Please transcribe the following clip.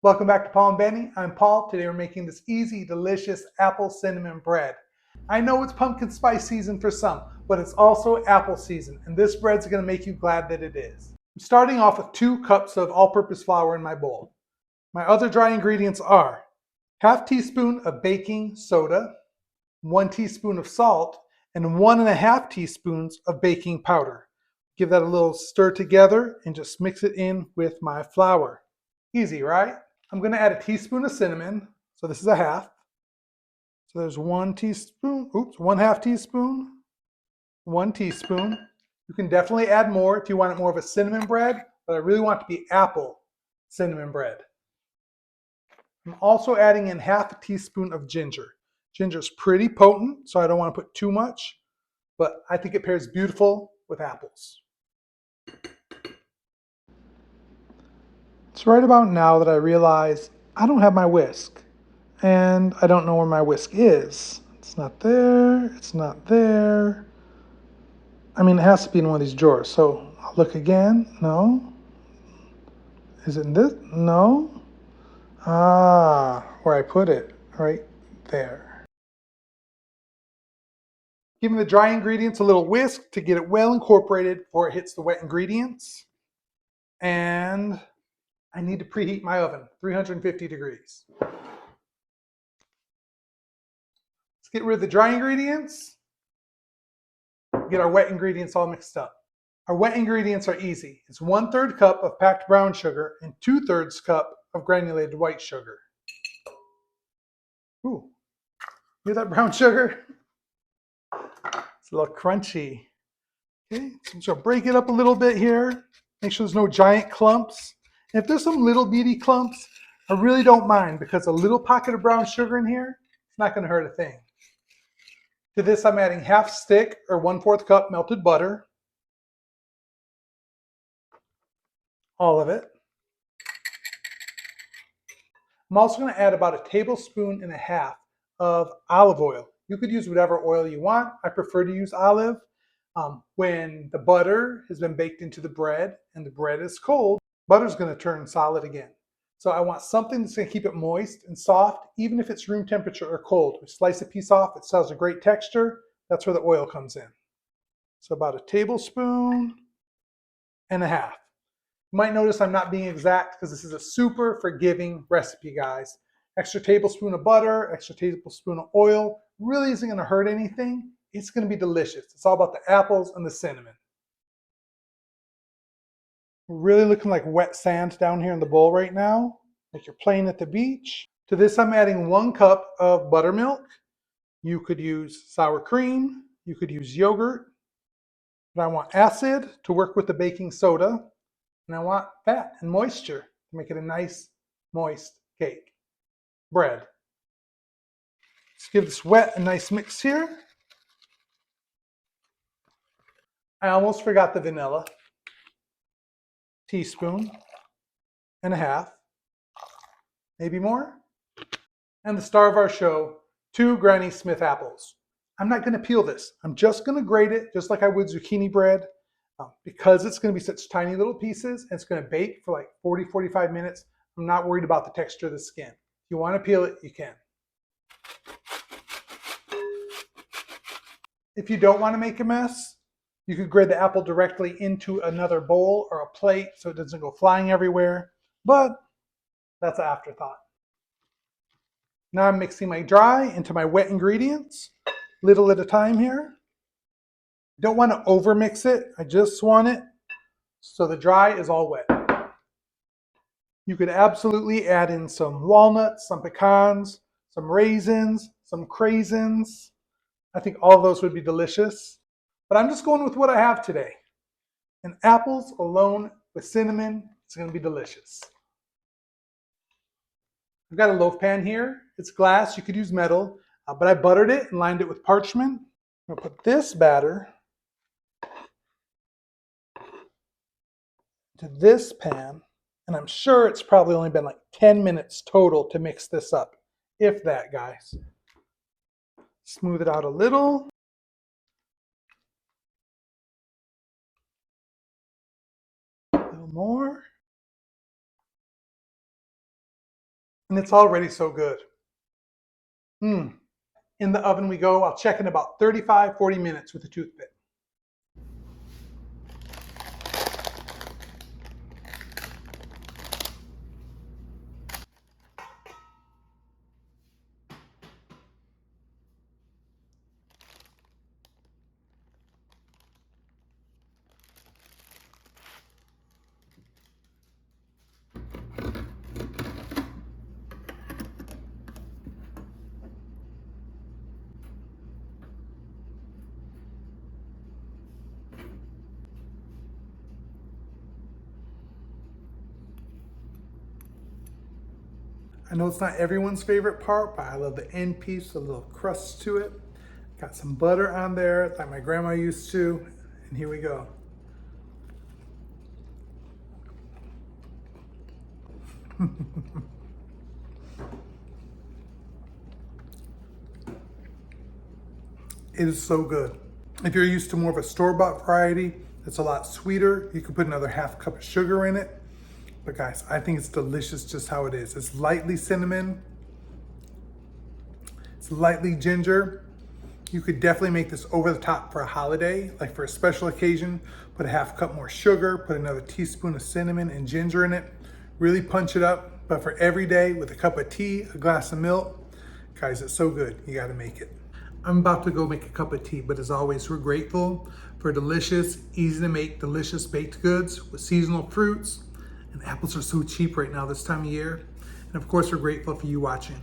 Welcome back to Paul and Benny. I'm Paul. Today we're making this easy, delicious apple cinnamon bread. I know it's pumpkin spice season for some, but it's also apple season, and this bread's going to make you glad that it is. I'm starting off with 2 cups of all-purpose flour in my bowl. My other dry ingredients are ½ teaspoon of baking soda, 1 teaspoon of salt, and 1½ teaspoons of baking powder. Give that a little stir together and just mix it in with my flour. Easy, right? I'm going to add a teaspoon of cinnamon. So this is a half. So there's 1 teaspoon, 1/2 teaspoon, 1 teaspoon. You can definitely add more if you want it more of a cinnamon bread, but I really want it to be apple cinnamon bread. I'm also adding in ½ teaspoon of ginger. Ginger is pretty potent, so I don't want to put too much, but I think it pairs beautiful with apples. It's right about now that I realize I don't have my whisk. And I don't know where my whisk is. It's not there. It's not there. I mean, it has to be in one of these drawers. So I'll look again. No. Is it in this? No. Ah, where I put it. Right there. Giving the dry ingredients a little whisk to get it well incorporated before it hits the wet ingredients. And I need to preheat my oven, 350 degrees. Let's get rid of the dry ingredients. Get our wet ingredients all mixed up. Our wet ingredients are easy. It's 1/3 cup of packed brown sugar and 2/3 cup of granulated white sugar. Ooh, hear that brown sugar? It's a little crunchy. Okay, so I'm just gonna break it up a little bit here. Make sure there's no giant clumps. And if there's some little bitty clumps, I really don't mind because a little pocket of brown sugar in here, it's not gonna hurt a thing. To this, I'm adding ½ stick or 1/4 cup melted butter. All of it. I'm also going to add about 1.5 tablespoons of olive oil. You could use whatever oil you want. I prefer to use olive. When the butter has been baked into the bread and the bread is cold, butter's going to turn solid again. So I want something that's going to keep it moist and soft, even if it's room temperature or cold. We slice a piece off, it still has a great texture. That's where the oil comes in. So about 1.5 tablespoons. You might notice I'm not being exact because this is a super forgiving recipe, guys. Extra tablespoon of butter, extra tablespoon of oil really isn't going to hurt anything. It's going to be delicious. It's all about the apples and the cinnamon. We're really looking like wet sand down here in the bowl right now, like you're playing at the beach. To this, I'm adding 1 cup of buttermilk. You could use sour cream. You could use yogurt. But I want acid to work with the baking soda. And I want fat and moisture to make it a nice, moist cake. Bread. Let's give this wet a nice mix here. I almost forgot the vanilla. Teaspoon and a half. Maybe more. And the star of our show, 2 Granny Smith apples. I'm not going to peel this. I'm just going to grate it just like I would zucchini bread. Because it's going to be such tiny little pieces and it's going to bake for like 40-45 minutes, I'm not worried about the texture of the skin. If you want to peel it, you can. If you don't want to make a mess, you could grate the apple directly into another bowl or a plate so it doesn't go flying everywhere, but that's an afterthought. Now I'm mixing my dry into my wet ingredients, little at a time here. Don't want to over mix it, I just want it so the dry is all wet. You could absolutely add in some walnuts, some pecans, some raisins, some craisins. I think all of those would be delicious. But I'm just going with what I have today. And apples alone with cinnamon, it's going to be delicious. I've got a loaf pan here. It's glass. You could use metal. But I buttered it and lined it with parchment. I'm going to put this batter to this pan. And I'm sure it's probably only been like 10 minutes total to mix this up. If that, guys. Smooth it out a little. A little more. And it's already so good. In the oven we go. I'll check in about 35-40 minutes with a toothpick. I know it's not everyone's favorite part, but I love the end piece, a little crust to it. Got some butter on there like my grandma used to, and here we go. It is so good. If you're used to more of a store-bought variety, it's a lot sweeter. You could put another half cup of sugar in it. But guys, I think it's delicious just how it is. It's lightly cinnamon. It's lightly ginger. You could definitely make this over the top for a holiday, like for a special occasion. Put a half cup more sugar, put another teaspoon of cinnamon and ginger in it. Really punch it up. But for every day with a cup of tea, a glass of milk, guys, it's so good. You gotta make it. I'm about to go make a cup of tea, but as always, we're grateful for delicious, easy to make, delicious baked goods with seasonal fruits. And apples are so cheap right now this time of year. And of course, we're grateful for you watching.